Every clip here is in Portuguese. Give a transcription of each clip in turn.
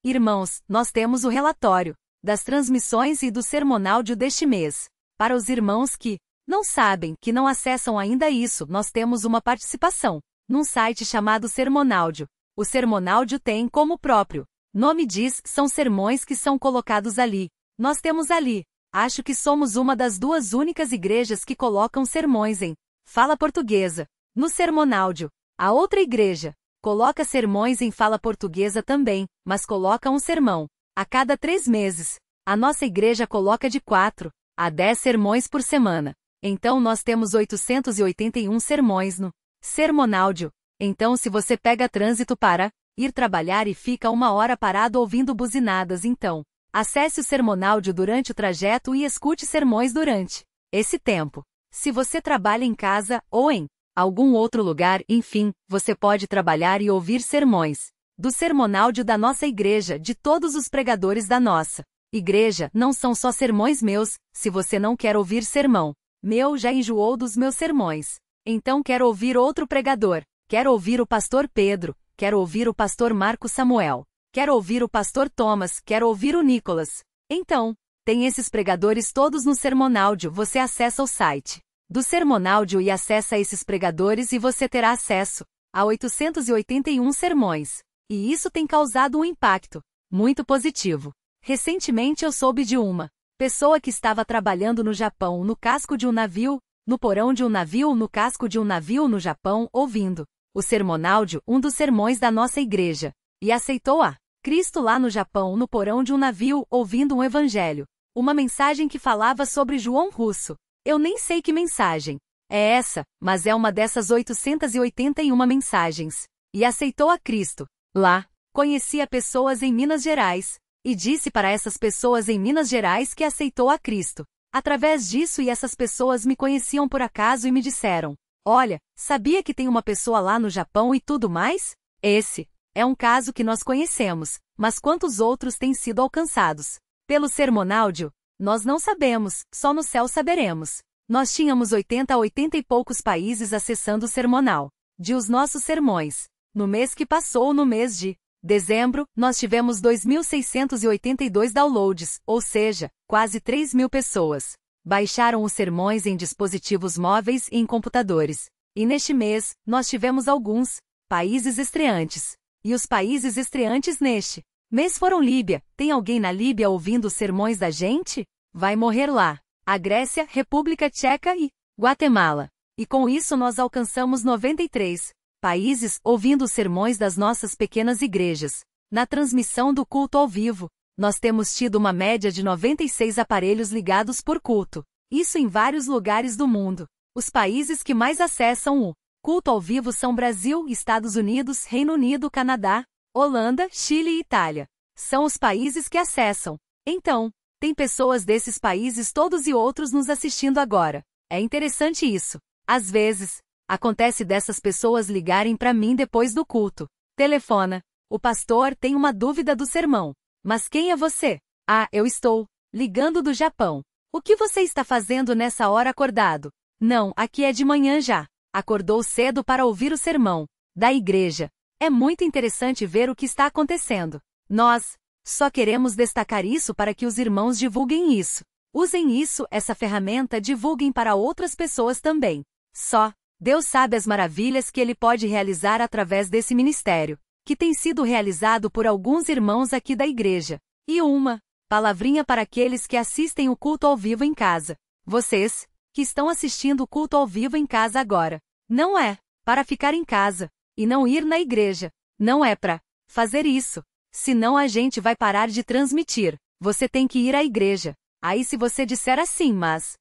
Irmãos, nós temos o relatório das transmissões e do sermonáudio deste mês. Para os irmãos que não sabem, que não acessam ainda isso, nós temos uma participação num site chamado Sermonáudio. O Sermonáudio tem como próprio nome diz, são sermões que são colocados ali. Nós temos ali. Acho que somos uma das duas únicas igrejas que colocam sermões em fala portuguesa no Sermonáudio. A outra igreja coloca sermões em fala portuguesa também, mas coloca um sermão a cada 3 meses. A nossa igreja coloca de 4 a 10 sermões por semana. Então nós temos 881 sermões no Sermonáudio. Então se você pega trânsito para ir trabalhar e fica 1 hora parado ouvindo buzinadas, então acesse o Sermonáudio durante o trajeto e escute sermões durante esse tempo. Se você trabalha em casa ou em algum outro lugar, enfim, você pode trabalhar e ouvir sermões do Sermonáudio da nossa igreja, de todos os pregadores da nossa igreja. Não são só sermões meus. Se você não quer ouvir sermão meu, já enjoou dos meus sermões, então quer ouvir outro pregador, quer ouvir o pastor Pedro, quer ouvir o pastor Marco Samuel, quer ouvir o pastor Thomas, quer ouvir o Nicolas. Então, tem esses pregadores todos no Sermonáudio. Você acessa o site do Sermonáudio e acessa esses pregadores e você terá acesso a 881 sermões. E isso tem causado um impacto muito positivo. Recentemente eu soube de uma pessoa que estava trabalhando no Japão, no casco de um navio, no porão de um navio, no casco de um navio no Japão, ouvindo o Sermonáudio, um dos sermões da nossa igreja, e aceitou a Cristo lá no Japão, no porão de um navio, ouvindo um evangelho, uma mensagem que falava sobre João Russo. Eu nem sei que mensagem é essa, mas é uma dessas 881 mensagens. E aceitou a Cristo lá. Conhecia pessoas em Minas Gerais e disse para essas pessoas em Minas Gerais que aceitou a Cristo através disso, e essas pessoas me conheciam por acaso e me disseram: olha, sabia que tem uma pessoa lá no Japão e tudo mais? Esse é um caso que nós conhecemos, mas quantos outros têm sido alcançados pelo Sermonáudio? Nós não sabemos, só no céu saberemos. Nós tínhamos 80 a 80 e poucos países acessando o Sermonal de os nossos sermões. No mês que passou, no mês de dezembro, nós tivemos 2.682 downloads, ou seja, quase 3.000 pessoas baixaram os sermões em dispositivos móveis e em computadores. E neste mês, nós tivemos alguns países estreantes. E os países estreantes neste mês foram Líbia. Tem alguém na Líbia ouvindo os sermões da gente? Vai morrer lá. A Grécia, República Tcheca e Guatemala. E com isso nós alcançamos 93 países ouvindo os sermões das nossas pequenas igrejas. Na transmissão do culto ao vivo, nós temos tido uma média de 96 aparelhos ligados por culto. Isso em vários lugares do mundo. Os países que mais acessam o culto ao vivo são Brasil, Estados Unidos, Reino Unido, Canadá, Holanda, Chile e Itália. São os países que acessam. Então, tem pessoas desses países todos e outros nos assistindo agora. É interessante isso. Às vezes, acontece dessas pessoas ligarem para mim depois do culto. Telefona: o pastor tem uma dúvida do sermão. Mas quem é você? Ah, eu estou ligando do Japão. O que você está fazendo nessa hora acordado? Não, aqui é de manhã já. Acordou cedo para ouvir o sermão da igreja. É muito interessante ver o que está acontecendo. Nós só queremos destacar isso para que os irmãos divulguem isso. Usem isso, essa ferramenta, divulguem para outras pessoas também. Só Deus sabe as maravilhas que Ele pode realizar através desse ministério, que tem sido realizado por alguns irmãos aqui da igreja. E uma palavrinha para aqueles que assistem o culto ao vivo em casa. Vocês que estão assistindo o culto ao vivo em casa agora, não é para ficar em casa e não ir na igreja. Não é para fazer isso. Senão a gente vai parar de transmitir. Você tem que ir à igreja. Aí se você disser assim, mas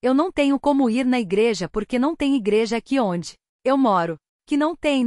eu não tenho como ir na igreja porque não tem igreja aqui onde eu moro. Que não tem,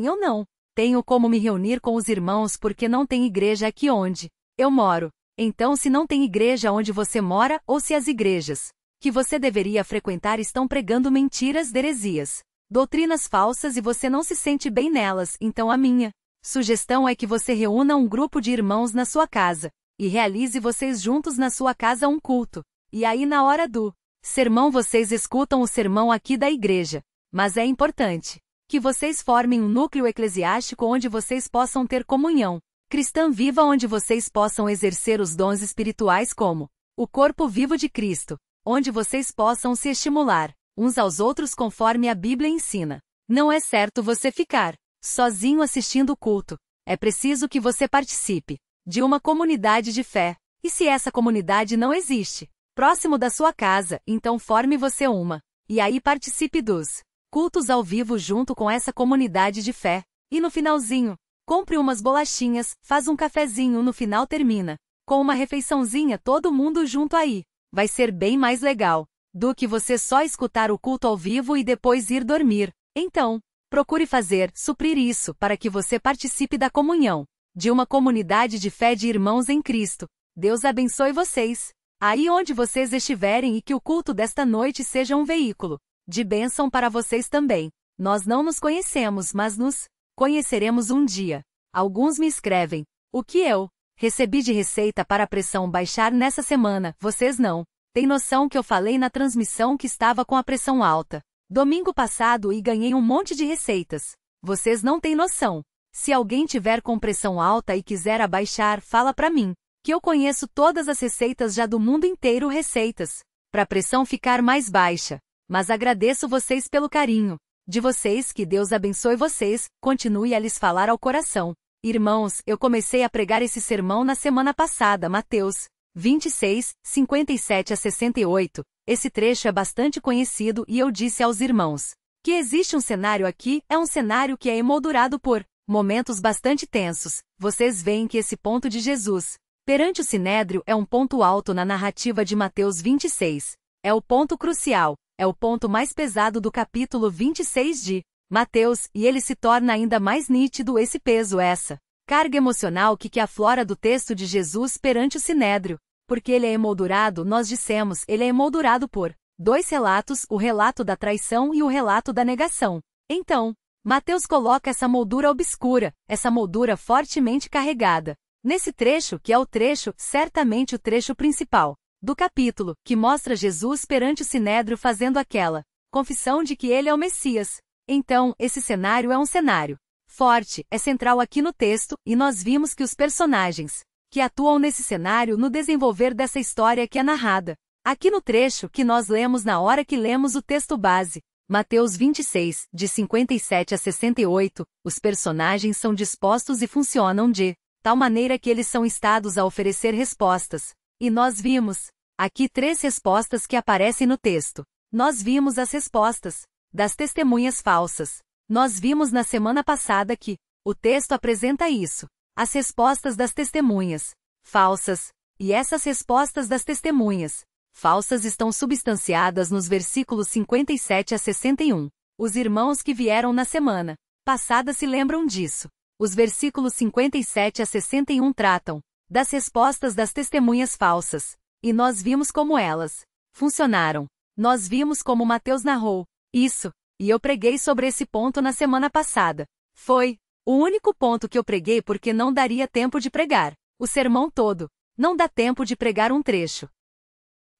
eu não tenho como me reunir com os irmãos porque não tem igreja aqui onde eu moro. Então se não tem igreja onde você mora, ou se as igrejas que você deveria frequentar estão pregando mentiras, heresias, doutrinas falsas e você não se sente bem nelas, então a minha sugestão é que você reúna um grupo de irmãos na sua casa e realize vocês juntos na sua casa um culto. E aí na hora do sermão vocês escutam o sermão aqui da igreja. Mas é importante que vocês formem um núcleo eclesiástico onde vocês possam ter comunhão cristã viva, onde vocês possam exercer os dons espirituais como o corpo vivo de Cristo, onde vocês possam se estimular uns aos outros conforme a Bíblia ensina. Não é certo você ficar sozinho assistindo o culto. É preciso que você participe de uma comunidade de fé. E se essa comunidade não existe próximo da sua casa, então forme você uma. E aí participe dos cultos ao vivo junto com essa comunidade de fé. E no finalzinho, compre umas bolachinhas, faz um cafezinho, no final termina com uma refeiçãozinha, todo mundo junto aí. Vai ser bem mais legal do que você só escutar o culto ao vivo e depois ir dormir. Então, procure suprir isso para que você participe da comunhão de uma comunidade de fé de irmãos em Cristo. Deus abençoe vocês aí onde vocês estiverem e que o culto desta noite seja um veículo de bênção para vocês também. Nós não nos conhecemos, mas nos conheceremos um dia. Alguns me escrevem o que eu recebi de receita para a pressão baixar nessa semana. Vocês não têm noção que eu falei na transmissão que estava com a pressão alta domingo passado e ganhei um monte de receitas. Vocês não têm noção. Se alguém tiver com pressão alta e quiser abaixar, fala pra mim, que eu conheço todas as receitas já do mundo inteiro, receitas para a pressão ficar mais baixa. Mas agradeço vocês pelo carinho de vocês, que Deus abençoe vocês, continue a lhes falar ao coração. Irmãos, eu comecei a pregar esse sermão na semana passada, Mateus 26, 57 a 68. Esse trecho é bastante conhecido e eu disse aos irmãos que existe um cenário aqui, é um cenário que é emoldurado por momentos bastante tensos. Vocês veem que esse ponto de Jesus perante o Sinédrio é um ponto alto na narrativa de Mateus 26. É o ponto crucial, é o ponto mais pesado do capítulo 26 de Mateus, e ele se torna ainda mais nítido esse peso, essa carga emocional que aflora do texto de Jesus perante o Sinédrio. Porque ele é emoldurado, nós dissemos, ele é emoldurado por dois relatos, o relato da traição e o relato da negação. Então, Mateus coloca essa moldura obscura, essa moldura fortemente carregada, nesse trecho que é o trecho, certamente o trecho principal, do capítulo, que mostra Jesus perante o Sinédrio fazendo aquela confissão de que ele é o Messias. Então, esse cenário é um cenário forte, é central aqui no texto, e nós vimos que os personagens que atuam nesse cenário no desenvolver dessa história que é narrada aqui no trecho que nós lemos na hora que lemos o texto base, Mateus 26, de 57 a 68, os personagens são dispostos e funcionam de tal maneira que eles são instados a oferecer respostas. E nós vimos aqui 3 respostas que aparecem no texto. Nós vimos as respostas das testemunhas falsas. Nós vimos na semana passada que o texto apresenta isso. As respostas das testemunhas falsas. E essas respostas das testemunhas falsas estão substanciadas nos versículos 57 a 61. Os irmãos que vieram na semana passada se lembram disso. Os versículos 57 a 61 tratam das respostas das testemunhas falsas. E nós vimos como elas funcionaram. Nós vimos como Mateus narrou isso. E eu preguei sobre esse ponto na semana passada. Foi o único ponto que eu preguei porque não daria tempo de pregar o sermão todo. Não dá tempo de pregar um trecho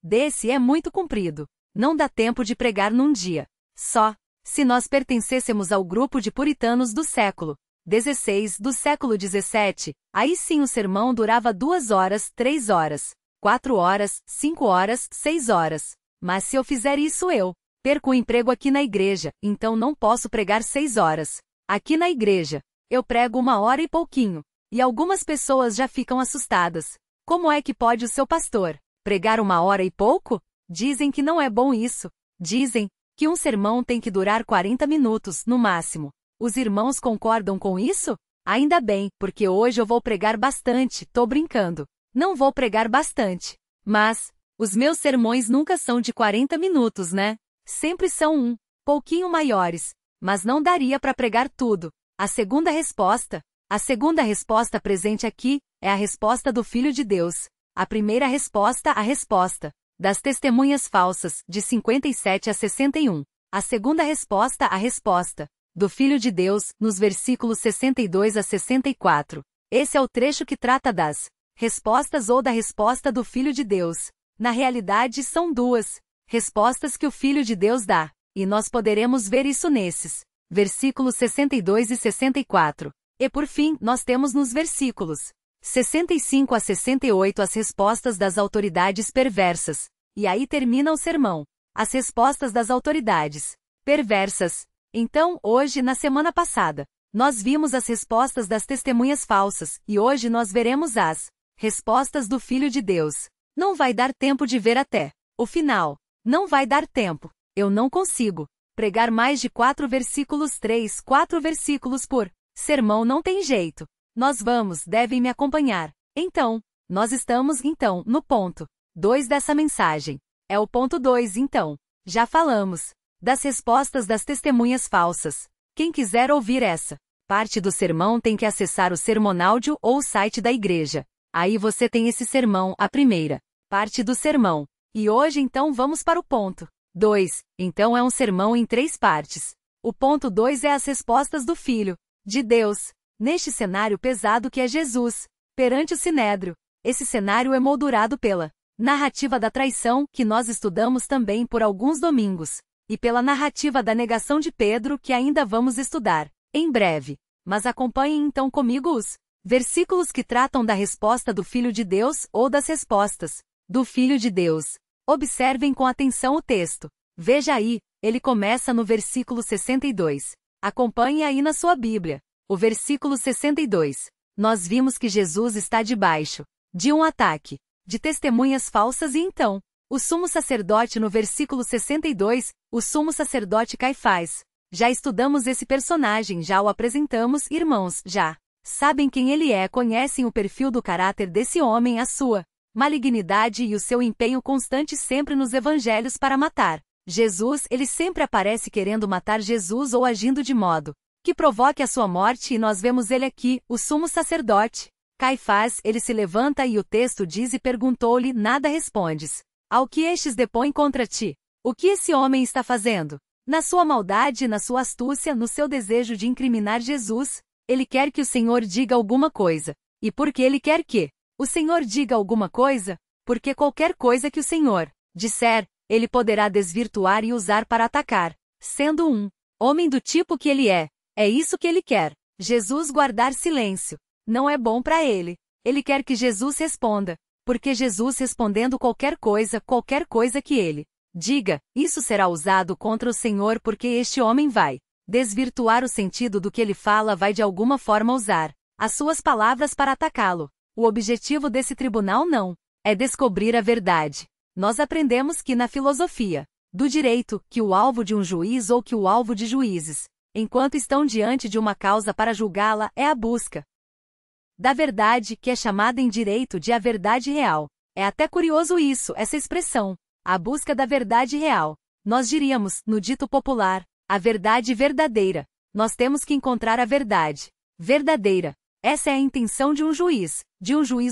desse, é muito comprido. Não dá tempo de pregar num dia só. Se nós pertencêssemos ao grupo de puritanos do século XVI, do século XVII, aí sim o sermão durava 2 horas, 3 horas, 4 horas, 5 horas, 6 horas. Mas se eu fizer isso, eu perco o emprego aqui na igreja, então não posso pregar 6 horas. Aqui na igreja, eu prego 1 hora e pouquinho. E algumas pessoas já ficam assustadas. Como é que pode o seu pastor pregar 1 hora e pouco? Dizem que não é bom isso. Dizem que um sermão tem que durar 40 minutos, no máximo. Os irmãos concordam com isso? Ainda bem, porque hoje eu vou pregar bastante, tô brincando. Não vou pregar bastante. Mas os meus sermões nunca são de 40 minutos, né? Sempre são um pouquinho maiores. Mas não daria para pregar tudo. A segunda resposta presente aqui, é a resposta do Filho de Deus. A primeira resposta, a resposta das testemunhas falsas, de 57 a 61. A segunda resposta, a resposta do Filho de Deus, nos versículos 62 a 64. Esse é o trecho que trata das respostas ou da resposta do Filho de Deus. Na realidade, são 2 respostas que o Filho de Deus dá. E nós poderemos ver isso nesses versículos 62 e 64. E por fim, nós temos nos versículos 65 a 68 as respostas das autoridades perversas. E aí termina o sermão. As respostas das autoridades perversas. Então, hoje, na semana passada, nós vimos as respostas das testemunhas falsas, e hoje nós veremos as respostas do Filho de Deus. Não vai dar tempo de ver até o final. Não vai dar tempo. Eu não consigo pregar mais de 4 versículos 4 versículos por sermão, não tem jeito. Nós devem me acompanhar. Então, nós estamos, no ponto 2 dessa mensagem. É o ponto 2, então. Já falamos das respostas das testemunhas falsas. Quem quiser ouvir essa parte do sermão tem que acessar o Sermonáudio ou o site da igreja. Aí você tem esse sermão, a primeira parte do sermão. E hoje então vamos para o ponto 2. Então é um sermão em 3 partes. O ponto 2 é as respostas do Filho de Deus, neste cenário pesado que é Jesus, perante o Sinédrio. Esse cenário é moldurado pela narrativa da traição, que nós estudamos também por alguns domingos, e pela narrativa da negação de Pedro, que ainda vamos estudar em breve. Mas acompanhem então comigo os versículos que tratam da resposta do Filho de Deus ou das respostas do Filho de Deus. Observem com atenção o texto. Veja aí, ele começa no versículo 62. Acompanhe aí na sua Bíblia. O versículo 62. Nós vimos que Jesus está debaixo de um ataque de testemunhas falsas e então, o sumo sacerdote no versículo 62, o sumo sacerdote Caifás. Já estudamos esse personagem, já o apresentamos, irmãos, já sabem quem ele é, conhecem o perfil do caráter desse homem, a sua malignidade e o seu empenho constante sempre nos evangelhos para matar Jesus. Ele sempre aparece querendo matar Jesus ou agindo de modo que provoque a sua morte, e nós vemos ele aqui, o sumo sacerdote Caifás. Ele se levanta e o texto diz: e perguntou-lhe, nada respondes ao que estes depõem contra ti? O que esse homem está fazendo? Na sua maldade, na sua astúcia, no seu desejo de incriminar Jesus, ele quer que o Senhor diga alguma coisa. E por que ele quer que o Senhor diga alguma coisa? Porque qualquer coisa que o Senhor disser, ele poderá desvirtuar e usar para atacar. Sendo um homem do tipo que ele é isso que ele quer. Jesus guardar silêncio. Não é bom para ele. Ele quer que Jesus responda. Porque Jesus respondendo qualquer coisa que ele diga, isso será usado contra o Senhor, porque este homem vai desvirtuar o sentido do que ele fala, vai de alguma forma usar as suas palavras para atacá-lo. O objetivo desse tribunal não é descobrir a verdade. Nós aprendemos que na filosofia do direito, que o alvo de um juiz ou que o alvo de juízes, enquanto estão diante de uma causa para julgá-la, é a busca da verdade, que é chamada em direito de a verdade real. É até curioso isso, essa expressão, a busca da verdade real. Nós diríamos, no dito popular, a verdade verdadeira. Nós temos que encontrar a verdade verdadeira. Essa é a intenção de um juiz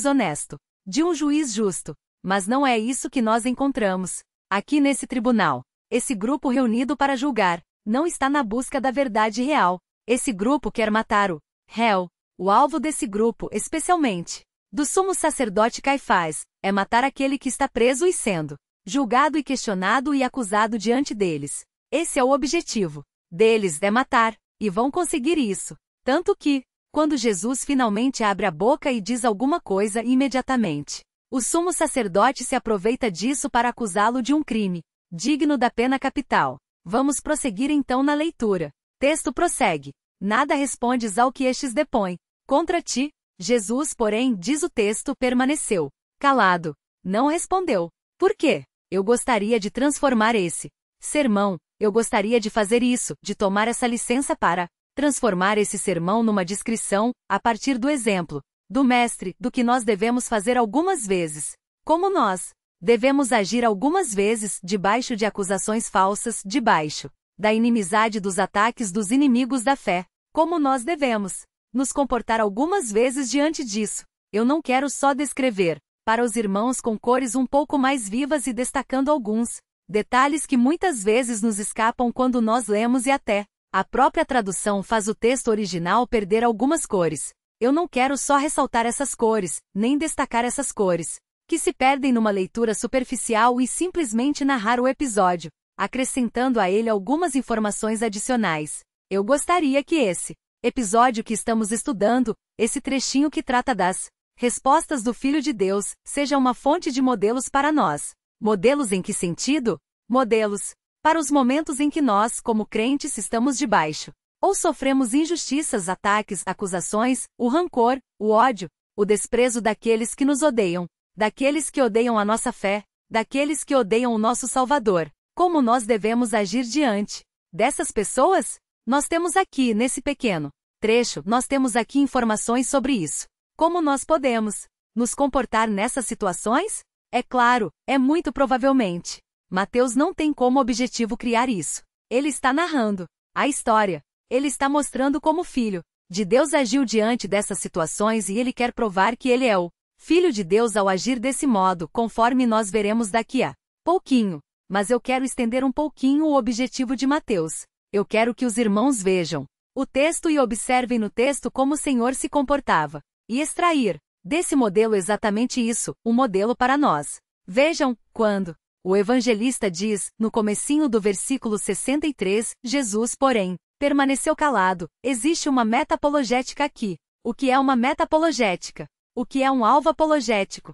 honesto, de um juiz justo. Mas não é isso que nós encontramos aqui nesse tribunal. Esse grupo reunido para julgar não está na busca da verdade real. Esse grupo quer matar o réu. O alvo desse grupo, especialmente do sumo sacerdote Caifás, é matar aquele que está preso e sendo julgado e questionado e acusado diante deles. Esse é o objetivo deles, é matar, e vão conseguir isso. Tanto que, quando Jesus finalmente abre a boca e diz alguma coisa, imediatamente o sumo sacerdote se aproveita disso para acusá-lo de um crime digno da pena capital. Vamos prosseguir então na leitura. Texto prossegue. Nada respondes ao que estes depõem contra ti. Jesus, porém, diz o texto, permaneceu calado. Não respondeu. Por quê? Eu gostaria de transformar esse sermão, eu gostaria de fazer isso, de tomar essa licença para transformar esse sermão numa descrição, a partir do exemplo do Mestre, do que nós devemos fazer algumas vezes. Como nós devemos agir algumas vezes, debaixo de acusações falsas, debaixo da inimizade dos ataques dos inimigos da fé. Como nós devemos nos comportar algumas vezes diante disso. Eu não quero só descrever para os irmãos com cores um pouco mais vivas e destacando alguns detalhes que muitas vezes nos escapam quando nós lemos, e até a própria tradução faz o texto original perder algumas cores. Eu não quero só ressaltar essas cores, nem destacar essas cores que se perdem numa leitura superficial e simplesmente narrar o episódio, acrescentando a ele algumas informações adicionais. Eu gostaria que esse episódio que estamos estudando, esse trechinho que trata das respostas do Filho de Deus, seja uma fonte de modelos para nós. Modelos em que sentido? Modelos para os momentos em que nós, como crentes, estamos debaixo ou sofremos injustiças, ataques, acusações, o rancor, o ódio, o desprezo daqueles que nos odeiam, daqueles que odeiam a nossa fé, daqueles que odeiam o nosso Salvador. Como nós devemos agir diante dessas pessoas? Nós temos aqui, nesse pequeno trecho, nós temos aqui informações sobre isso. Como nós podemos nos comportar nessas situações? É claro, é muito provavelmente. Mateus não tem como objetivo criar isso. Ele está narrando a história. Ele está mostrando como o Filho de Deus agiu diante dessas situações e ele quer provar que ele é o Filho de Deus ao agir desse modo, conforme nós veremos daqui a pouquinho. Mas eu quero estender um pouquinho o objetivo de Mateus. Eu quero que os irmãos vejam o texto e observem no texto como o Senhor se comportava, e extrair desse modelo exatamente isso, um modelo para nós. Vejam, quando o evangelista diz, no comecinho do versículo 63, Jesus, porém, permaneceu calado. Existe uma meta apologética aqui. O que é uma meta apologética? O que é um alvo apologético?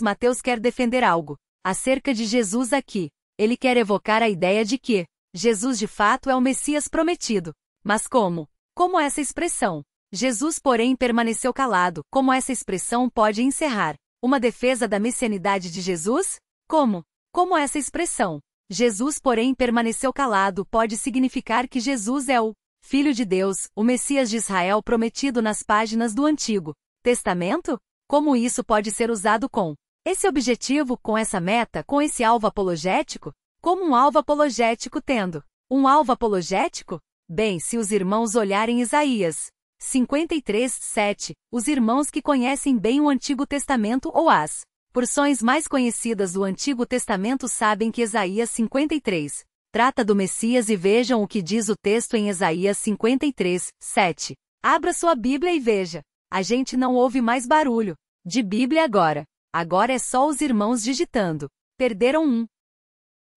Mateus quer defender algo acerca de Jesus aqui. Ele quer evocar a ideia de que Jesus de fato é o Messias prometido. Mas como? Como essa expressão? Jesus, porém, permaneceu calado. Como essa expressão pode encerrar uma defesa da messianidade de Jesus? Como? Como essa expressão? Jesus, porém, permaneceu calado pode significar que Jesus é o Filho de Deus, o Messias de Israel prometido nas páginas do Antigo Testamento? Como isso pode ser usado com esse objetivo, com essa meta, com esse alvo apologético? Como um alvo apologético tendo um alvo apologético? Bem, se os irmãos olharem Isaías 53:7, os irmãos que conhecem bem o Antigo Testamento ou as porções mais conhecidas do Antigo Testamento sabem que Isaías 53 trata do Messias e vejam o que diz o texto em Isaías 53:7. Abra sua Bíblia e veja. A gente não ouve mais barulho de Bíblia agora. Agora é só os irmãos digitando. Perderam um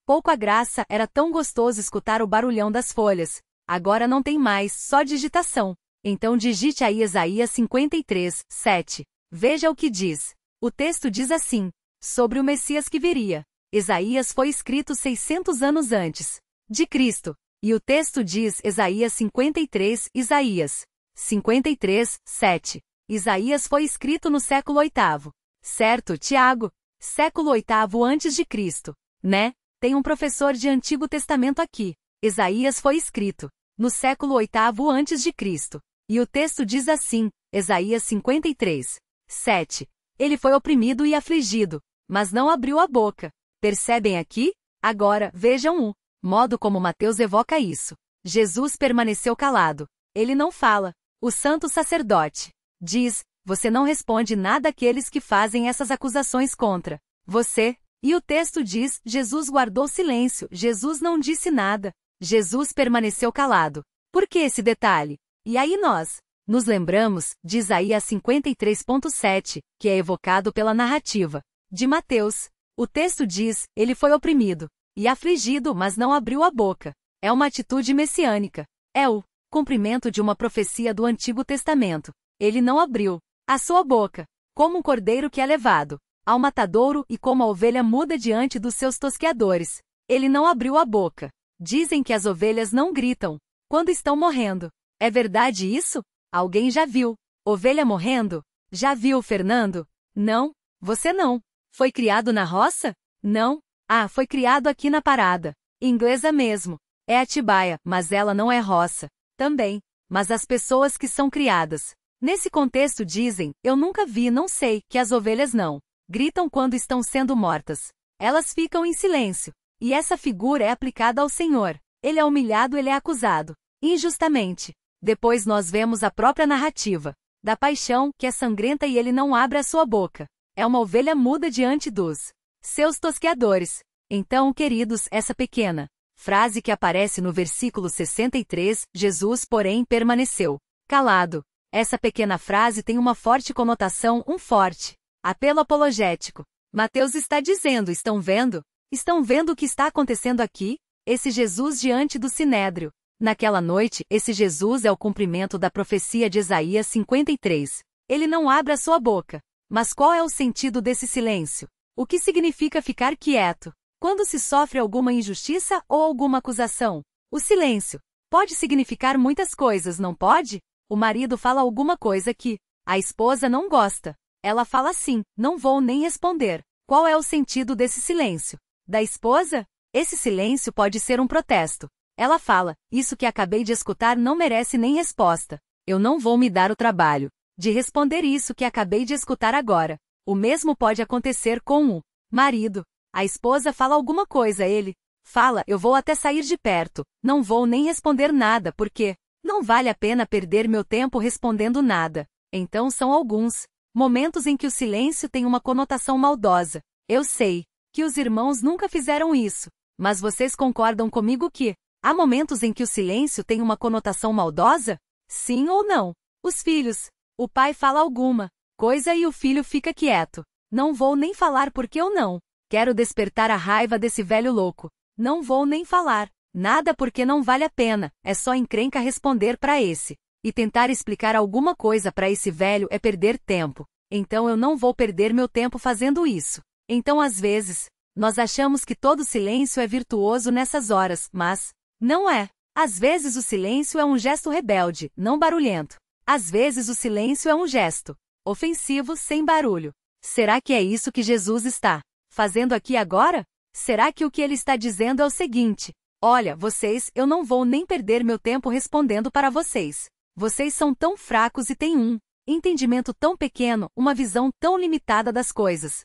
pouco a graça, era tão gostoso escutar o barulhão das folhas. Agora não tem mais, só digitação. Então digite aí Isaías 53:7. Veja o que diz. O texto diz assim, sobre o Messias que viria. Isaías foi escrito 600 anos antes de Cristo. E o texto diz Isaías 53:7. Isaías foi escrito no século VIII. Certo, Tiago? Século VIII antes de Cristo, né? Tem um professor de Antigo Testamento aqui. Isaías foi escrito no século VIII antes de Cristo. E o texto diz assim, Isaías 53:7. Ele foi oprimido e afligido, mas não abriu a boca. Percebem aqui? Agora, vejam o modo como Mateus evoca isso. Jesus permaneceu calado. Ele não fala. O santo sacerdote diz, você não responde nada àqueles que fazem essas acusações contra você. E o texto diz, Jesus guardou silêncio, Jesus não disse nada. Jesus permaneceu calado. Por que esse detalhe? E aí nós nos lembramos de Isaías 53:7, que é evocado pela narrativa de Mateus. O texto diz, ele foi oprimido e afligido, mas não abriu a boca. É uma atitude messiânica. É o cumprimento de uma profecia do Antigo Testamento. Ele não abriu a sua boca, como um cordeiro que é levado ao matadouro e como a ovelha muda diante dos seus tosqueadores. Ele não abriu a boca. Dizem que as ovelhas não gritam quando estão morrendo. É verdade isso? Alguém já viu ovelha morrendo? Já viu, Fernando? Não? Você não? Foi criado na roça? Não? Ah, foi criado aqui na parada. Inglesa mesmo. É Atibaia, mas ela não é roça. Também. Mas as pessoas que são criadas nesse contexto dizem, eu nunca vi, não sei, que as ovelhas não gritam quando estão sendo mortas. Elas ficam em silêncio. E essa figura é aplicada ao Senhor. Ele é humilhado, ele é acusado injustamente. Depois nós vemos a própria narrativa da paixão, que é sangrenta e ele não abre a sua boca. É uma ovelha muda diante dos seus tosqueadores. Então, queridos, essa pequena frase que aparece no versículo 63, Jesus, porém, permaneceu calado. Essa pequena frase tem uma forte conotação, um forte apelo apologético. Mateus está dizendo, estão vendo? Estão vendo o que está acontecendo aqui? Esse Jesus diante do Sinédrio Naquela noite, esse Jesus é o cumprimento da profecia de Isaías 53. Ele não abre a sua boca. Mas qual é o sentido desse silêncio? O que significa ficar quieto? Quando se sofre alguma injustiça ou alguma acusação? O silêncio pode significar muitas coisas, não pode? O marido fala alguma coisa que a esposa não gosta. Ela fala assim: não vou nem responder. Qual é o sentido desse silêncio? Da esposa? Esse silêncio pode ser um protesto. Ela fala: isso que acabei de escutar não merece nem resposta. Eu não vou me dar o trabalho de responder isso que acabei de escutar agora. O mesmo pode acontecer com o marido. A esposa fala alguma coisa, ele fala: eu vou até sair de perto, não vou nem responder nada porque não vale a pena perder meu tempo respondendo nada. Então são alguns momentos em que o silêncio tem uma conotação maldosa. Eu sei que os irmãos nunca fizeram isso, mas vocês concordam comigo que há momentos em que o silêncio tem uma conotação maldosa? Sim ou não? Os filhos. O pai fala alguma coisa e o filho fica quieto. Não vou nem falar porque eu não quero despertar a raiva desse velho louco. Não vou nem falar nada porque não vale a pena. É só encrenca responder para esse. E tentar explicar alguma coisa para esse velho é perder tempo. Então eu não vou perder meu tempo fazendo isso. Então às vezes, nós achamos que todo silêncio é virtuoso nessas horas, mas não é. Às vezes o silêncio é um gesto rebelde, não barulhento. Às vezes o silêncio é um gesto ofensivo sem barulho. Será que é isso que Jesus está fazendo aqui agora? Será que o que ele está dizendo é o seguinte: olha, vocês, eu não vou nem perder meu tempo respondendo para vocês. Vocês são tão fracos e têm um entendimento tão pequeno, uma visão tão limitada das coisas,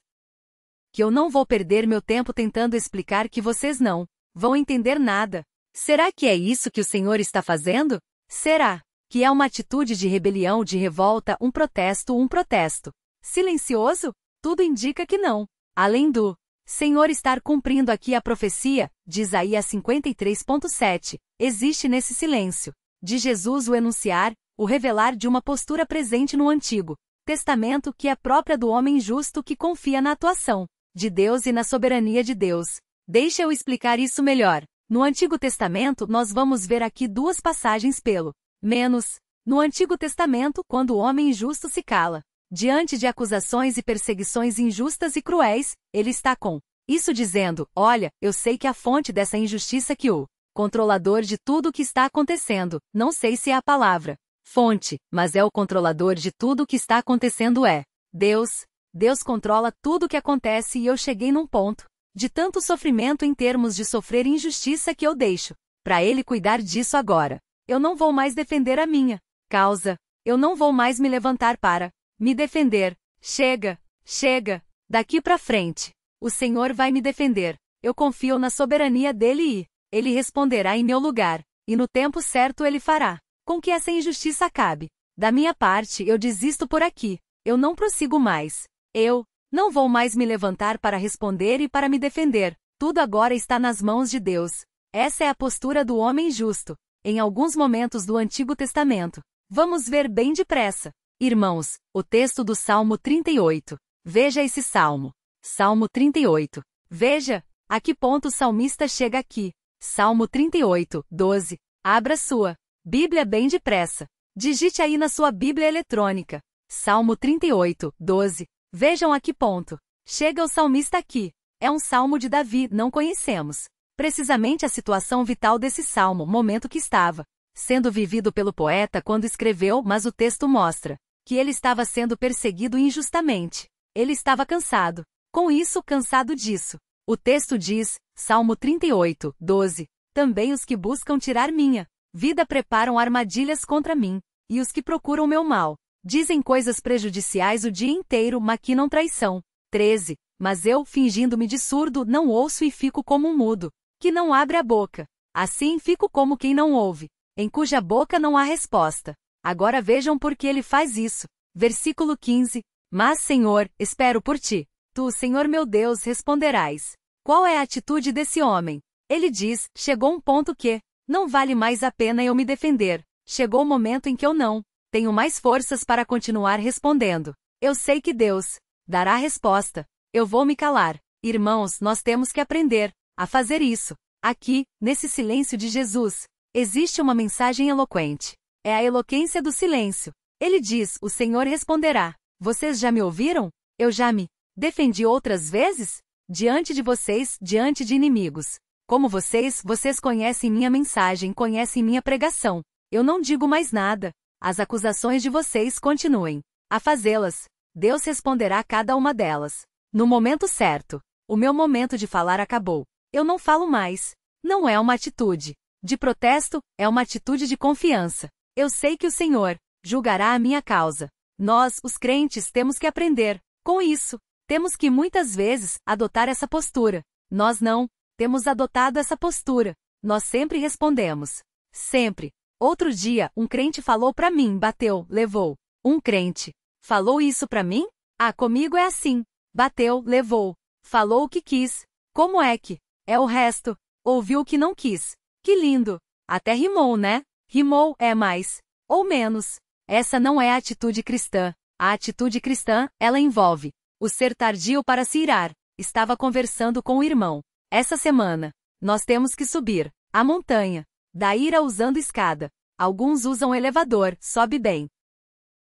que eu não vou perder meu tempo tentando explicar que vocês não vão entender nada. Será que é isso que o Senhor está fazendo? Será que é uma atitude de rebelião, de revolta, um protesto silencioso? Tudo indica que não. Além do Senhor estar cumprindo aqui a profecia de Isaías 53.7, existe nesse silêncio de Jesus o enunciar, o revelar de uma postura presente no Antigo Testamento que é própria do homem justo que confia na atuação de Deus e na soberania de Deus. Deixa eu explicar isso melhor. No Antigo Testamento, nós vamos ver aqui duas passagens pelo menos. No Antigo Testamento, quando o homem injusto se cala diante de acusações e perseguições injustas e cruéis, ele está com isso dizendo: olha, eu sei que a fonte dessa injustiça que o controlador de tudo o que está acontecendo, não sei se é a palavra fonte, mas é o controlador de tudo o que está acontecendo é Deus. Deus controla tudo o que acontece e eu cheguei num ponto de tanto sofrimento em termos de sofrer injustiça que eu deixo para ele cuidar disso agora. Eu não vou mais defender a minha causa. Eu não vou mais me levantar para me defender. Chega, chega. Daqui para frente, o Senhor vai me defender. Eu confio na soberania dele e ele responderá em meu lugar. E no tempo certo ele fará com que essa injustiça acabe. Da minha parte, eu desisto por aqui. Eu não prossigo mais. Eu não vou mais me levantar para responder e para me defender. Tudo agora está nas mãos de Deus. Essa é a postura do homem justo. Em alguns momentos do Antigo Testamento. Vamos ver bem depressa. Irmãos, o texto do Salmo 38. Veja esse salmo. Salmo 38. Veja a que ponto o salmista chega aqui. Salmo 38, 12. Abra sua Bíblia bem depressa. Digite aí na sua Bíblia eletrônica. Salmo 38, 12. Vejam a que ponto chega o salmista aqui. É um salmo de Davi, não conhecemos precisamente a situação vital desse salmo, momento que estava sendo vivido pelo poeta quando escreveu, mas o texto mostra que ele estava sendo perseguido injustamente. Ele estava cansado. Com isso, cansado disso. O texto diz, Salmo 38, 12, também os que buscam tirar minha vida preparam armadilhas contra mim, e os que procuram meu mal dizem coisas prejudiciais o dia inteiro, maquinam traição. 13. Mas eu, fingindo-me de surdo, não ouço e fico como um mudo, que não abre a boca. Assim fico como quem não ouve, em cuja boca não há resposta. Agora vejam por que ele faz isso. Versículo 15. Mas, Senhor, espero por ti. Tu, Senhor meu Deus, responderás. Qual é a atitude desse homem? Ele diz, chegou um ponto que não vale mais a pena eu me defender. Chegou o momento em que eu não tenho mais forças para continuar respondendo. Eu sei que Deus dará a resposta. Eu vou me calar. Irmãos, nós temos que aprender a fazer isso. Aqui, nesse silêncio de Jesus, Existe uma mensagem eloquente. É a eloquência do silêncio. Ele diz: o Senhor responderá. Vocês já me ouviram? Eu já me defendi outras vezes? Diante de vocês, diante de inimigos. Como vocês conhecem minha mensagem, conhecem minha pregação. Eu não digo mais nada. As acusações de vocês continuem a fazê-las. Deus responderá a cada uma delas. No momento certo. O meu momento de falar acabou. Eu não falo mais. Não é uma atitude de protesto, é uma atitude de confiança. Eu sei que o Senhor julgará a minha causa. Nós, os crentes, temos que aprender com isso. Temos que muitas vezes adotar essa postura. Nós não temos adotado essa postura. Nós sempre respondemos. Sempre. Outro dia, um crente falou pra mim, bateu, levou. Um crente falou isso pra mim? Ah, comigo é assim. Bateu, levou. Falou o que quis. Como é que é o resto? Ouviu o que não quis. Que lindo. Até rimou, né? Rimou é mais ou menos. Essa não é a atitude cristã. A atitude cristã, ela envolve o ser tardio para se irar. Estava conversando com o irmão. Essa semana, nós temos que subir a montanha da ira usando escada. Alguns usam elevador, sobe bem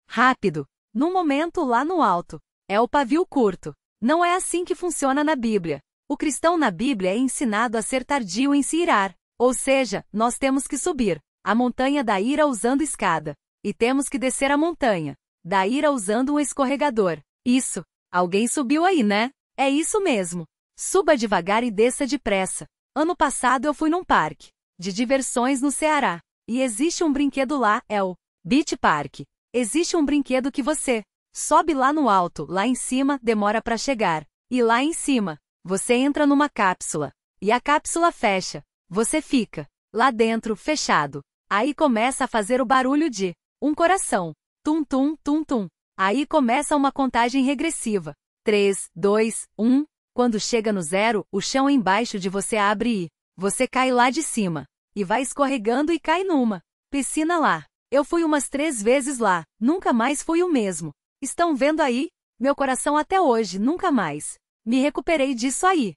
rápido. No momento lá no alto, é o pavio curto. Não é assim que funciona na Bíblia. O cristão na Bíblia é ensinado a ser tardio em se irar. Ou seja, nós temos que subir a montanha da ira usando escada. E temos que descer a montanha da ira usando um escorregador. Isso. Alguém subiu aí, né? É isso mesmo. Suba devagar e desça depressa. Ano passado eu fui num parque de diversões no Ceará. E existe um brinquedo lá, é o Beach Park. Existe um brinquedo que você sobe lá no alto, lá em cima, demora para chegar. E lá em cima, você entra numa cápsula. E a cápsula fecha. Você fica lá dentro, fechado. Aí começa a fazer o barulho de um coração. Tum, tum, tum, tum. Aí começa uma contagem regressiva. 3, 2, 1. Quando chega no 0, o chão embaixo de você abre e você cai lá de cima. E vai escorregando e cai numa piscina lá. Eu fui umas 3 vezes lá. Nunca mais fui o mesmo. Estão vendo aí? Meu coração até hoje, nunca mais. Me recuperei disso aí.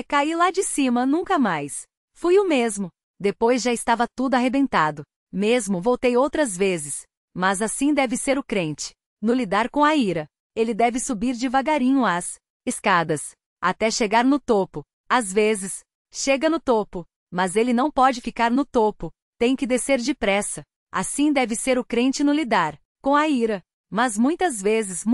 Caí lá de cima, nunca mais. Fui o mesmo. Depois já estava tudo arrebentado. Mesmo voltei outras vezes. Mas assim deve ser o crente. No lidar com a ira. Ele deve subir devagarinho as escadas. Até chegar no topo. Às vezes, chega no topo. Mas ele não pode ficar no topo. Tem que descer depressa. Assim deve ser o crente no lidar com a ira. Mas muitas vezes,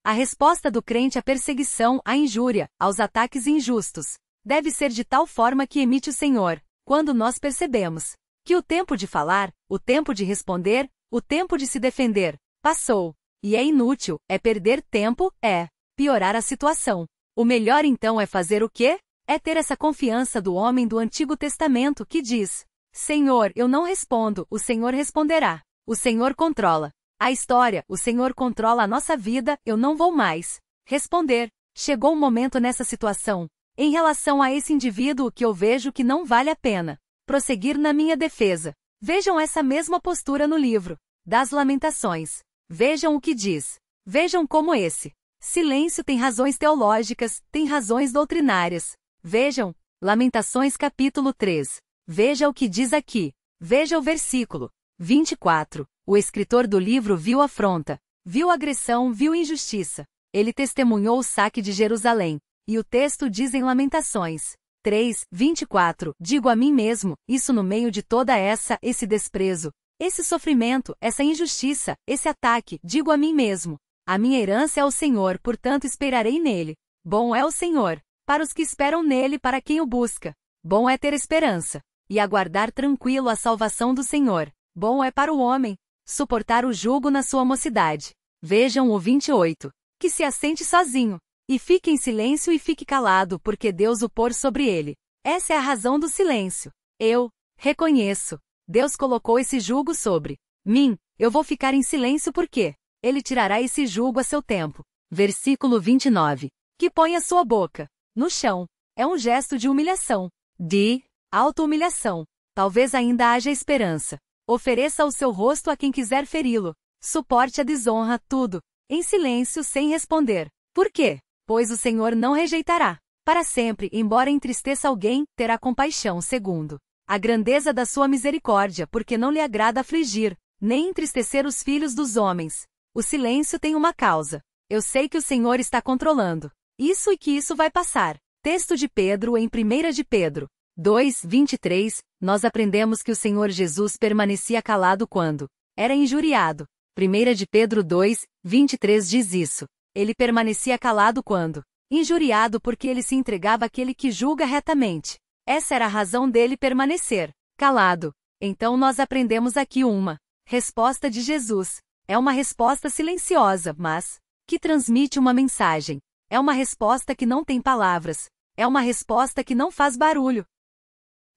a resposta do crente à perseguição, à injúria, aos ataques injustos, deve ser de tal forma que emite o Senhor, quando nós percebemos que o tempo de falar, o tempo de responder, o tempo de se defender, passou. E é inútil, é perder tempo, é piorar a situação. O melhor então é fazer o quê? É ter essa confiança do homem do Antigo Testamento que diz: Senhor, eu não respondo, o Senhor responderá. O Senhor controla a história, o Senhor controla a nossa vida, eu não vou mais responder. Chegou um momento nessa situação, em relação a esse indivíduo que eu vejo que não vale a pena prosseguir na minha defesa. Vejam essa mesma postura no livro das Lamentações. Vejam o que diz. Vejam como esse silêncio tem razões teológicas, tem razões doutrinárias. Vejam, Lamentações capítulo 3. Veja o que diz aqui. Veja o versículo 24. O escritor do livro viu afronta, viu agressão, viu injustiça. Ele testemunhou o saque de Jerusalém. E o texto diz em Lamentações 3, 24. Digo a mim mesmo, isso no meio de toda esse desprezo, esse sofrimento, essa injustiça, esse ataque, digo a mim mesmo. A minha herança é o Senhor, portanto esperarei nele. Bom é o Senhor para os que esperam nele, para quem o busca. Bom é ter esperança e aguardar tranquilo a salvação do Senhor. Bom é para o homem suportar o jugo na sua mocidade. Vejam o 28. Que se assente sozinho e fique em silêncio e fique calado, porque Deus o pôr sobre ele. Essa é a razão do silêncio. Eu reconheço. Deus colocou esse jugo sobre mim. Eu vou ficar em silêncio porque ele tirará esse jugo a seu tempo. Versículo 29. Que põe a sua boca no chão. É um gesto de humilhação. De auto-humilhação. Talvez ainda haja esperança. Ofereça o seu rosto a quem quiser feri-lo. Suporte a desonra, tudo em silêncio, sem responder. Por quê? Pois o Senhor não rejeitará para sempre, embora entristeça alguém, terá compaixão. Segundo a grandeza da sua misericórdia, porque não lhe agrada afligir, nem entristecer os filhos dos homens. O silêncio tem uma causa. Eu sei que o Senhor está controlando isso e que isso vai passar. Texto de Pedro em 1 de Pedro 2:23, nós aprendemos que o Senhor Jesus permanecia calado quando era injuriado. 1 de Pedro 2:23 diz isso. Ele permanecia calado quando injuriado porque ele se entregava àquele que julga retamente. Essa era a razão dele permanecer calado. Então nós aprendemos aqui uma resposta de Jesus. É uma resposta silenciosa, mas que transmite uma mensagem. É uma resposta que não tem palavras. É uma resposta que não faz barulho.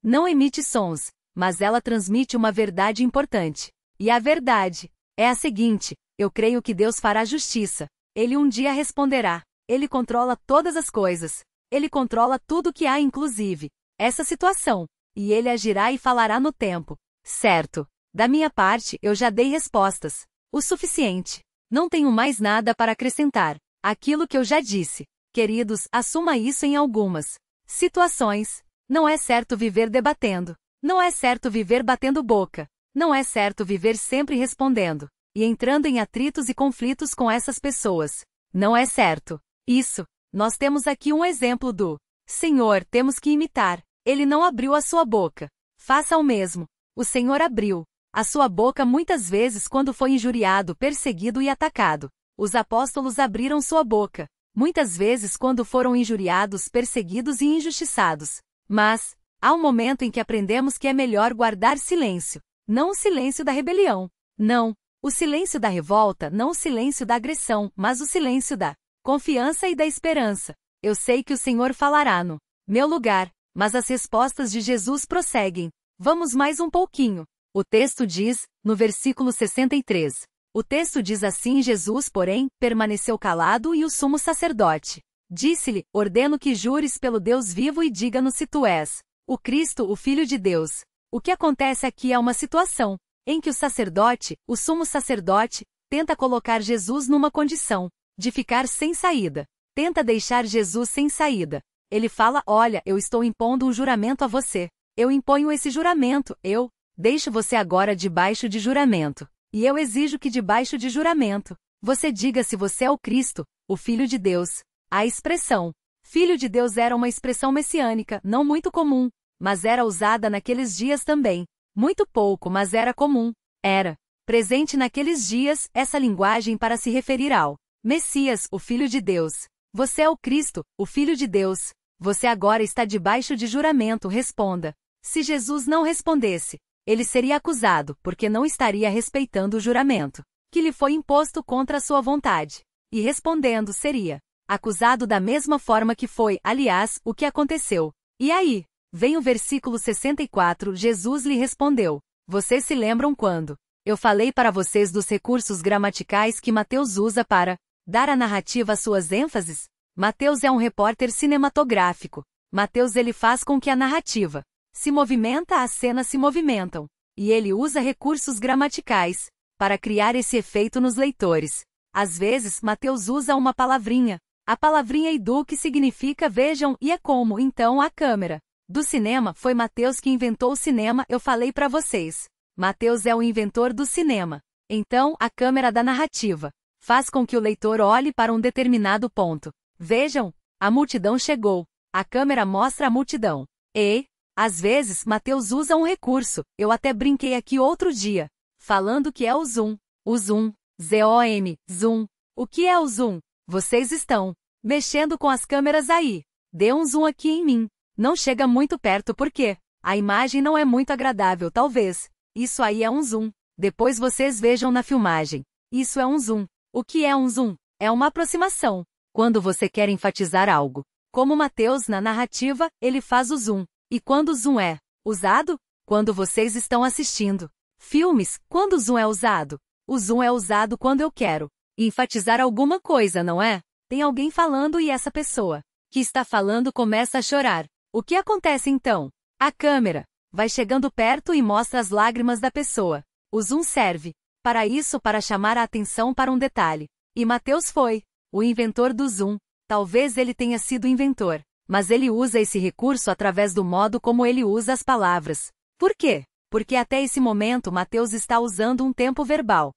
Não emite sons, mas ela transmite uma verdade importante. E a verdade é a seguinte: eu creio que Deus fará justiça. Ele um dia responderá. Ele controla todas as coisas. Ele controla tudo que há, inclusive essa situação. E ele agirá e falará no tempo certo. Da minha parte, eu já dei respostas. O suficiente. Não tenho mais nada para acrescentar. Aquilo que eu já disse. Queridos, assuma isso em algumas situações. Não é certo viver debatendo. Não é certo viver batendo boca. Não é certo viver sempre respondendo e entrando em atritos e conflitos com essas pessoas. Não é certo. Isso. Nós temos aqui um exemplo do Senhor, temos que imitar. Ele não abriu a sua boca. Faça o mesmo. O Senhor abriu a sua boca muitas vezes quando foi injuriado, perseguido e atacado. Os apóstolos abriram sua boca muitas vezes quando foram injuriados, perseguidos e injustiçados. Mas há um momento em que aprendemos que é melhor guardar silêncio. Não o silêncio da rebelião. Não. O silêncio da revolta, não o silêncio da agressão, mas o silêncio da confiança e da esperança. Eu sei que o Senhor falará no meu lugar, mas as respostas de Jesus prosseguem. Vamos mais um pouquinho. O texto diz, no versículo 63. O texto diz assim: Jesus, porém, permaneceu calado e o sumo sacerdote disse-lhe: ordeno que jures pelo Deus vivo e diga-nos se tu és o Cristo, o Filho de Deus. O que acontece aqui é uma situação em que o sacerdote, o sumo sacerdote, tenta colocar Jesus numa condição de ficar sem saída. Tenta deixar Jesus sem saída. Ele fala: olha, eu estou impondo um juramento a você. Eu imponho esse juramento, eu deixo você agora debaixo de juramento. E eu exijo que debaixo de juramento, você diga se você é o Cristo, o Filho de Deus. A expressão Filho de Deus era uma expressão messiânica, não muito comum, mas era usada naqueles dias também. Muito pouco, mas era comum. Era presente naqueles dias essa linguagem para se referir ao Messias, o Filho de Deus. Você é o Cristo, o Filho de Deus. Você agora está debaixo de juramento, responda. Se Jesus não respondesse, ele seria acusado, porque não estaria respeitando o juramento que lhe foi imposto contra a sua vontade. E respondendo, seria acusado da mesma forma que foi, aliás, o que aconteceu. E aí? Vem o versículo 64, Jesus lhe respondeu. Vocês se lembram quando eu falei para vocês dos recursos gramaticais que Mateus usa para dar à narrativa suas ênfases? Mateus é um repórter cinematográfico. Mateus ele faz com que a narrativa se movimenta, as cenas se movimentam. E ele usa recursos gramaticais para criar esse efeito nos leitores. Às vezes, Mateus usa uma palavrinha. A palavrinha idu, que significa vejam, e é como, então, a câmera do cinema. Foi Mateus que inventou o cinema, eu falei para vocês. Mateus é o inventor do cinema. Então, a câmera da narrativa faz com que o leitor olhe para um determinado ponto. Vejam, a multidão chegou. A câmera mostra a multidão. E, às vezes, Mateus usa um recurso. Eu até brinquei aqui outro dia, falando que é o zoom. O zoom. Z-O-M. Zoom. O que é o zoom? Vocês estão mexendo com as câmeras aí. Dê um zoom aqui em mim. Não chega muito perto porque a imagem não é muito agradável, talvez. Isso aí é um zoom. Depois vocês vejam na filmagem. Isso é um zoom. O que é um zoom? É uma aproximação. Quando você quer enfatizar algo. Como Mateus na narrativa, ele faz o zoom. E quando o zoom é usado? Quando vocês estão assistindo filmes, quando o zoom é usado? O zoom é usado quando eu quero enfatizar alguma coisa, não é? Tem alguém falando e essa pessoa que está falando começa a chorar. O que acontece então? A câmera vai chegando perto e mostra as lágrimas da pessoa. O zoom serve para isso, para chamar a atenção para um detalhe. E Mateus foi o inventor do zoom. Talvez ele tenha sido inventor, mas ele usa esse recurso através do modo como ele usa as palavras. Por quê? Porque até esse momento Mateus está usando um tempo verbal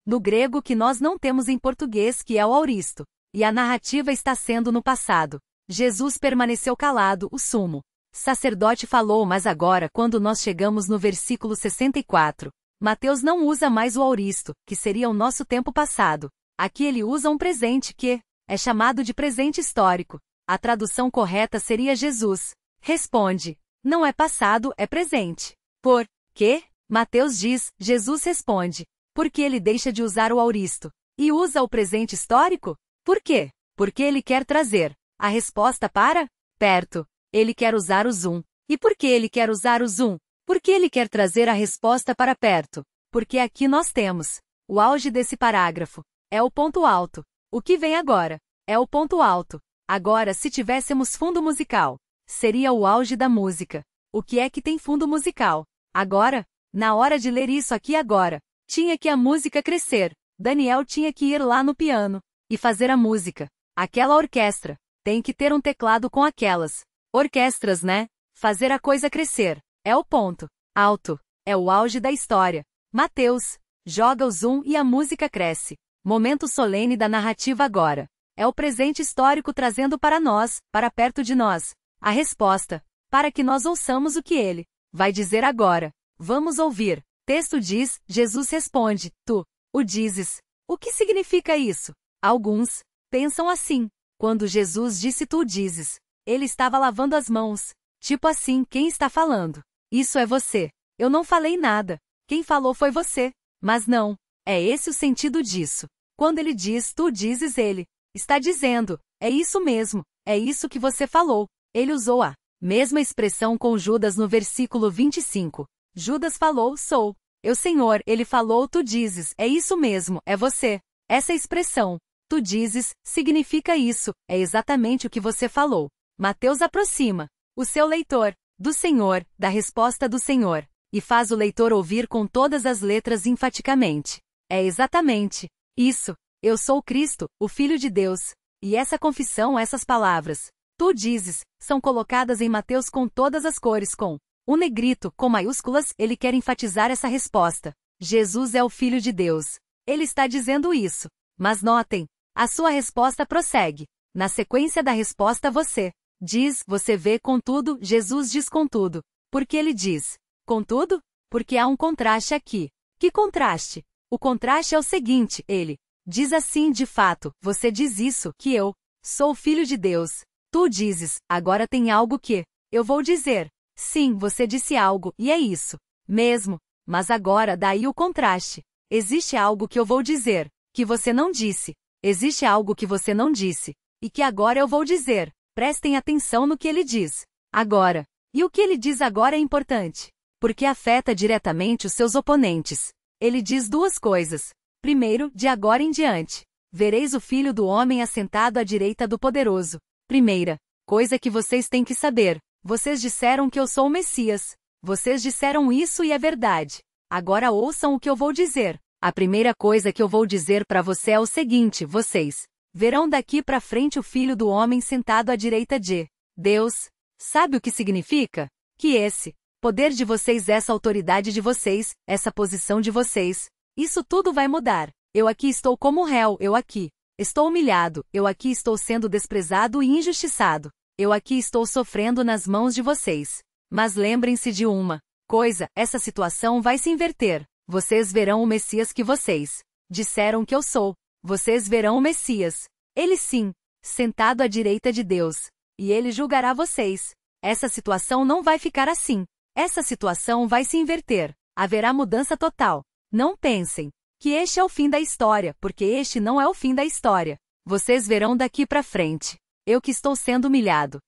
no grego que nós não temos em português, que é o auristo. E a narrativa está sendo no passado. Jesus permaneceu calado, o sumo sacerdote falou, mas agora, quando nós chegamos no versículo 64, Mateus não usa mais o auristo, que seria o nosso tempo passado. Aqui ele usa um presente que é chamado de presente histórico. A tradução correta seria Jesus responde. Não é passado, é presente. Por quê? Mateus diz, Jesus responde. Porque ele deixa de usar o auristo e usa o presente histórico? Por quê? Porque ele quer trazer a resposta para perto. Ele quer usar o zoom. E por que ele quer usar o zoom? Porque ele quer trazer a resposta para perto. Porque aqui nós temos o auge desse parágrafo. É o ponto alto. O que vem agora? É o ponto alto. Agora, se tivéssemos fundo musical, seria o auge da música. O que é que tem fundo musical? Agora, na hora de ler isso aqui agora, tinha que a música crescer. Daniel tinha que ir lá no piano e fazer a música. Aquela orquestra tem que ter um teclado com aquelas orquestras, né? Fazer a coisa crescer. É o ponto alto. É o auge da história. Mateus joga o zoom e a música cresce. Momento solene da narrativa agora. É o presente histórico trazendo para nós, para perto de nós, a resposta, para que nós ouçamos o que ele vai dizer agora. Vamos ouvir. Texto diz, Jesus responde, tu o dizes. O que significa isso? Alguns pensam assim. Quando Jesus disse tu o dizes, ele estava lavando as mãos. Tipo assim, quem está falando? Isso é você. Eu não falei nada. Quem falou foi você. Mas não. É esse o sentido disso. Quando ele diz tu dizes, ele está dizendo, é isso mesmo, é isso que você falou. Ele usou a mesma expressão com Judas no versículo 25. Judas falou, sou eu Senhor, ele falou, tu dizes, é isso mesmo, é você. Essa expressão, tu dizes, significa isso, é exatamente o que você falou. Mateus aproxima o seu leitor do Senhor, da resposta do Senhor, e faz o leitor ouvir com todas as letras enfaticamente. É exatamente isso. Eu sou Cristo, o Filho de Deus. E essa confissão, essas palavras, tu dizes, são colocadas em Mateus com todas as cores, com um negrito, com maiúsculas, ele quer enfatizar essa resposta. Jesus é o Filho de Deus. Ele está dizendo isso. Mas notem, a sua resposta prossegue. Na sequência da resposta você diz, você vê contudo, Jesus diz contudo. Por que ele diz contudo? Porque há um contraste aqui. Que contraste? O contraste é o seguinte, ele diz assim, de fato, você diz isso, que eu sou o Filho de Deus. Tu dizes, agora tem algo que eu vou dizer. Sim, você disse algo, e é isso mesmo. Mas agora daí o contraste. Existe algo que eu vou dizer, que você não disse. Existe algo que você não disse, e que agora eu vou dizer. Prestem atenção no que ele diz agora. E o que ele diz agora é importante, porque afeta diretamente os seus oponentes. Ele diz duas coisas. Primeiro, de agora em diante, vereis o Filho do Homem assentado à direita do Poderoso. Primeira coisa que vocês têm que saber. Vocês disseram que eu sou o Messias. Vocês disseram isso e é verdade. Agora ouçam o que eu vou dizer. A primeira coisa que eu vou dizer para você é o seguinte, vocês verão daqui para frente o Filho do Homem sentado à direita de Deus. Sabe o que significa? Que esse poder de vocês, essa autoridade de vocês, essa posição de vocês, isso tudo vai mudar. Eu aqui estou como réu, eu aqui estou humilhado, eu aqui estou sendo desprezado e injustiçado. Eu aqui estou sofrendo nas mãos de vocês. Mas lembrem-se de uma coisa, essa situação vai se inverter. Vocês verão o Messias que vocês disseram que eu sou. Vocês verão o Messias. Ele sim, sentado à direita de Deus. E ele julgará vocês. Essa situação não vai ficar assim. Essa situação vai se inverter. Haverá mudança total. Não pensem que este é o fim da história, porque este não é o fim da história. Vocês verão daqui para frente. Eu que estou sendo humilhado,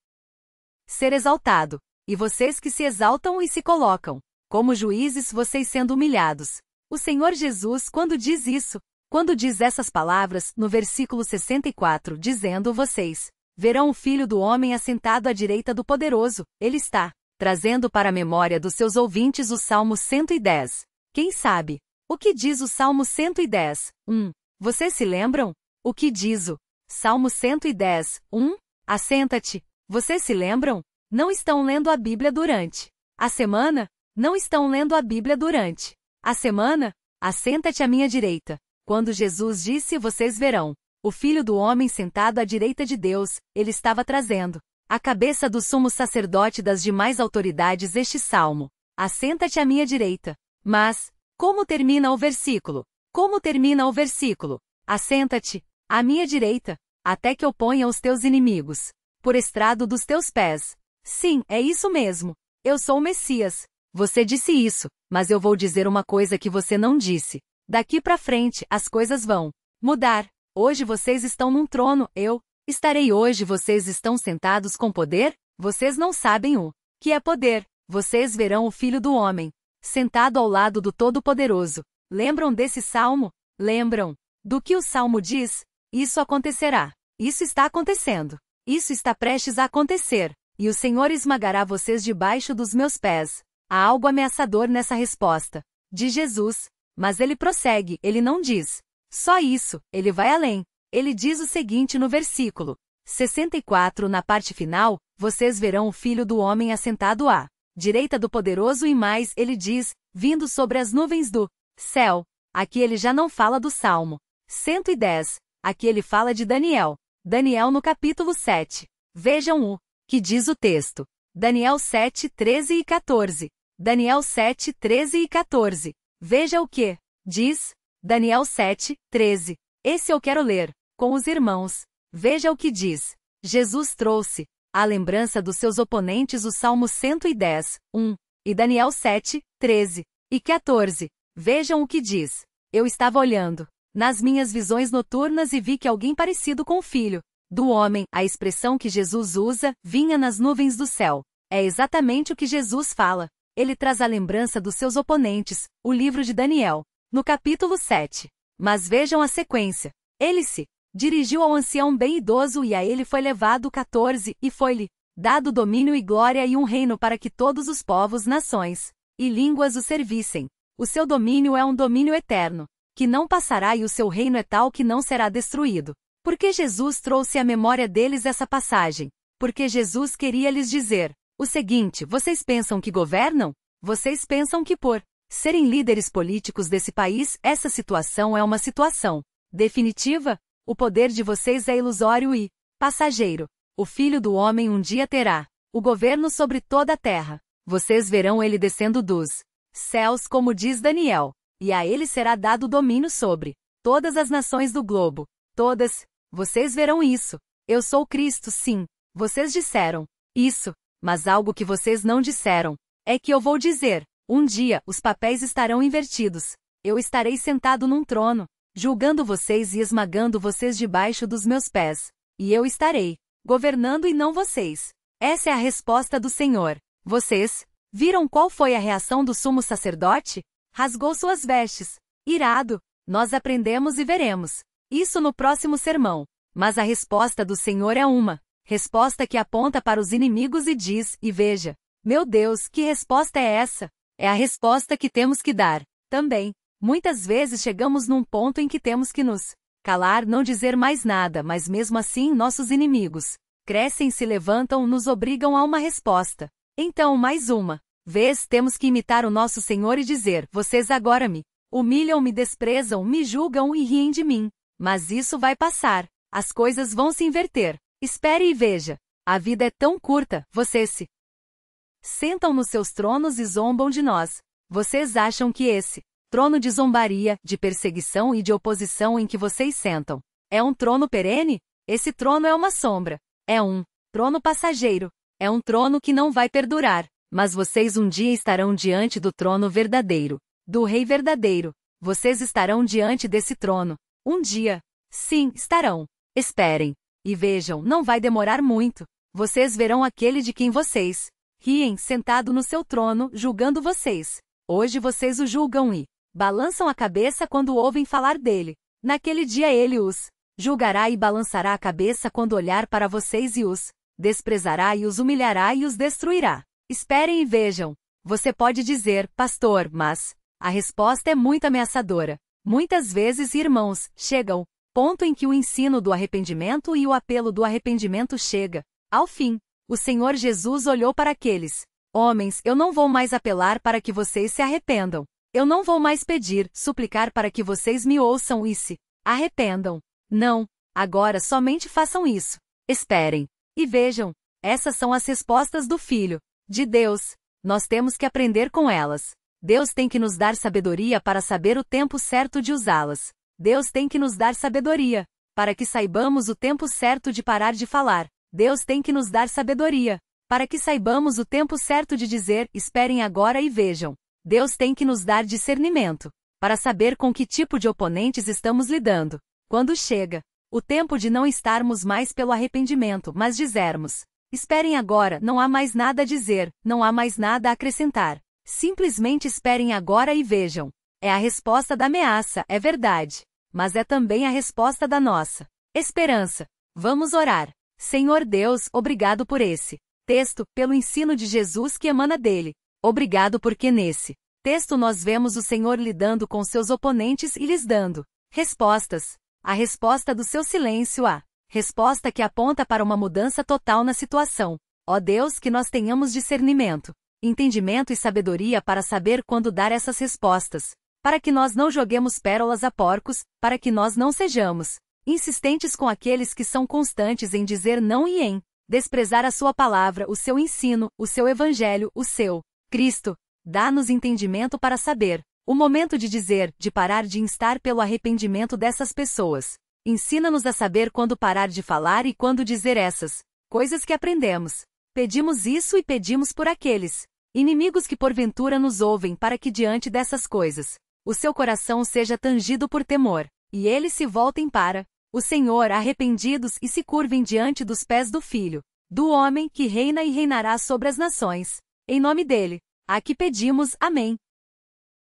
ser exaltado, e vocês que se exaltam e se colocam como juízes, vocês sendo humilhados. O Senhor Jesus, quando diz isso, quando diz essas palavras, no versículo 64, dizendo vocês verão o Filho do Homem assentado à direita do Poderoso, ele está trazendo para a memória dos seus ouvintes o Salmo 110. Quem sabe o que diz o Salmo 110? Vocês se lembram? O que diz o Salmo 110, 1? Assenta-te. Vocês se lembram? Não estão lendo a Bíblia durante a semana? Não estão lendo a Bíblia durante a semana? Assenta-te à minha direita. Quando Jesus disse: vocês verão o Filho do Homem sentado à direita de Deus, ele estava trazendo a cabeça do sumo sacerdote e das demais autoridades este salmo. Assenta-te à minha direita. Mas, como termina o versículo? Como termina o versículo? Assenta-te à minha direita, até que eu ponha os teus inimigos por estrado dos teus pés. Sim, é isso mesmo. Eu sou o Messias. Você disse isso, mas eu vou dizer uma coisa que você não disse. Daqui pra frente, as coisas vão mudar. Hoje vocês estão num trono, eu estarei hoje. Vocês estão sentados com poder? Vocês não sabem o que é poder. Vocês verão o Filho do Homem sentado ao lado do Todo-Poderoso. Lembram desse salmo? Lembram do que o salmo diz? Isso acontecerá. Isso está acontecendo. Isso está prestes a acontecer. E o Senhor esmagará vocês debaixo dos meus pés. Há algo ameaçador nessa resposta de Jesus. Mas ele prossegue, ele não diz só isso, ele vai além. Ele diz o seguinte no versículo 64, na parte final: vocês verão o Filho do Homem assentado à direita do Poderoso. E mais, ele diz, vindo sobre as nuvens do céu. Aqui ele já não fala do Salmo 110. Aqui ele fala de Daniel. Daniel no capítulo 7. Vejam o que diz o texto. Daniel 7, 13 e 14. Daniel 7, 13 e 14. Veja o que diz Daniel 7, 13. Esse eu quero ler com os irmãos. Veja o que diz. Jesus trouxe à lembrança dos seus oponentes o Salmo 110, 1. E Daniel 7, 13 e 14. Vejam o que diz. Eu estava olhando nas minhas visões noturnas e vi que alguém parecido com o Filho do Homem, a expressão que Jesus usa, vinha nas nuvens do céu. É exatamente o que Jesus fala. Ele traz a lembrança dos seus oponentes, o livro de Daniel, no capítulo 7. Mas vejam a sequência. Ele se dirigiu ao ancião bem idoso e a ele foi levado 14, e foi-lhe dado domínio e glória e um reino para que todos os povos, nações e línguas o servissem. O seu domínio é um domínio eterno, que não passará, e o seu reino é tal que não será destruído. Porque Jesus trouxe à memória deles essa passagem? Porque Jesus queria lhes dizer o seguinte: vocês pensam que governam? Vocês pensam que por serem líderes políticos desse país, essa situação é uma situação definitiva? O poder de vocês é ilusório e passageiro. O Filho do Homem um dia terá o governo sobre toda a terra. Vocês verão ele descendo dos céus, como diz Daniel, e a ele será dado domínio sobre todas as nações do globo. Todas. Vocês verão isso. Eu sou Cristo, sim. Vocês disseram isso. Mas algo que vocês não disseram é que eu vou dizer. Um dia, os papéis estarão invertidos. Eu estarei sentado num trono, julgando vocês e esmagando vocês debaixo dos meus pés. E eu estarei governando e não vocês. Essa é a resposta do Senhor. Vocês viram qual foi a reação do sumo sacerdote? Rasgou suas vestes. Irado. Nós aprendemos e veremos isso no próximo sermão. Mas a resposta do Senhor é uma resposta que aponta para os inimigos e diz: e veja. Meu Deus, que resposta é essa? É a resposta que temos que dar. Também, muitas vezes chegamos num ponto em que temos que nos calar, não dizer mais nada, mas mesmo assim nossos inimigos crescem, se levantam, nos obrigam a uma resposta. Então, mais uma vez temos que imitar o nosso Senhor e dizer: vocês agora me humilham, me desprezam, me julgam e riem de mim. Mas isso vai passar. As coisas vão se inverter. Espere e veja. A vida é tão curta, vocês se sentam nos seus tronos e zombam de nós. Vocês acham que esse trono de zombaria, de perseguição e de oposição em que vocês sentam é um trono perene? Esse trono é uma sombra. É um trono passageiro. É um trono que não vai perdurar. Mas vocês um dia estarão diante do trono verdadeiro, do Rei verdadeiro. Vocês estarão diante desse trono. Um dia. Sim, estarão. Esperem. E vejam, não vai demorar muito. Vocês verão aquele de quem vocês riem, sentado no seu trono, julgando vocês. Hoje vocês o julgam e balançam a cabeça quando ouvem falar dele. Naquele dia ele os julgará e balançará a cabeça quando olhar para vocês e os desprezará e os humilhará e os destruirá. Esperem e vejam. Você pode dizer: pastor, mas a resposta é muito ameaçadora. Muitas vezes, irmãos, chega o ponto em que o ensino do arrependimento e o apelo do arrependimento chega ao fim. O Senhor Jesus olhou para aqueles Homens, eu não vou mais apelar para que vocês se arrependam. Eu não vou mais pedir, suplicar para que vocês me ouçam e se arrependam. Não, agora somente façam isso. Esperem. E vejam, essas são as respostas do Filho de Deus. Nós temos que aprender com elas. Deus tem que nos dar sabedoria para saber o tempo certo de usá-las. Deus tem que nos dar sabedoria para que saibamos o tempo certo de parar de falar. Deus tem que nos dar sabedoria para que saibamos o tempo certo de dizer, esperem agora e vejam. Deus tem que nos dar discernimento para saber com que tipo de oponentes estamos lidando. Quando chega o tempo de não estarmos mais pelo arrependimento, mas dizermos, esperem agora, não há mais nada a dizer, não há mais nada a acrescentar. Simplesmente esperem agora e vejam. É a resposta da ameaça, é verdade. Mas é também a resposta da nossa esperança. Vamos orar. Senhor Deus, obrigado por esse texto, pelo ensino de Jesus que emana dele. Obrigado porque nesse texto nós vemos o Senhor lidando com seus oponentes e lhes dando respostas. A resposta do seu silêncio, a resposta que aponta para uma mudança total na situação. Ó Deus, que nós tenhamos discernimento, entendimento e sabedoria para saber quando dar essas respostas, para que nós não joguemos pérolas a porcos, para que nós não sejamos insistentes com aqueles que são constantes em dizer não e em desprezar a sua palavra, o seu ensino, o seu evangelho, o seu Cristo. Dá-nos entendimento para saber o momento de dizer, de parar de instar pelo arrependimento dessas pessoas. Ensina-nos a saber quando parar de falar e quando dizer essas coisas que aprendemos. Pedimos isso e pedimos por aqueles inimigos que porventura nos ouvem para que diante dessas coisas, o seu coração seja tangido por temor, e eles se voltem para o Senhor arrependidos e se curvem diante dos pés do Filho, do homem que reina e reinará sobre as nações. Em nome dele, aqui pedimos, amém.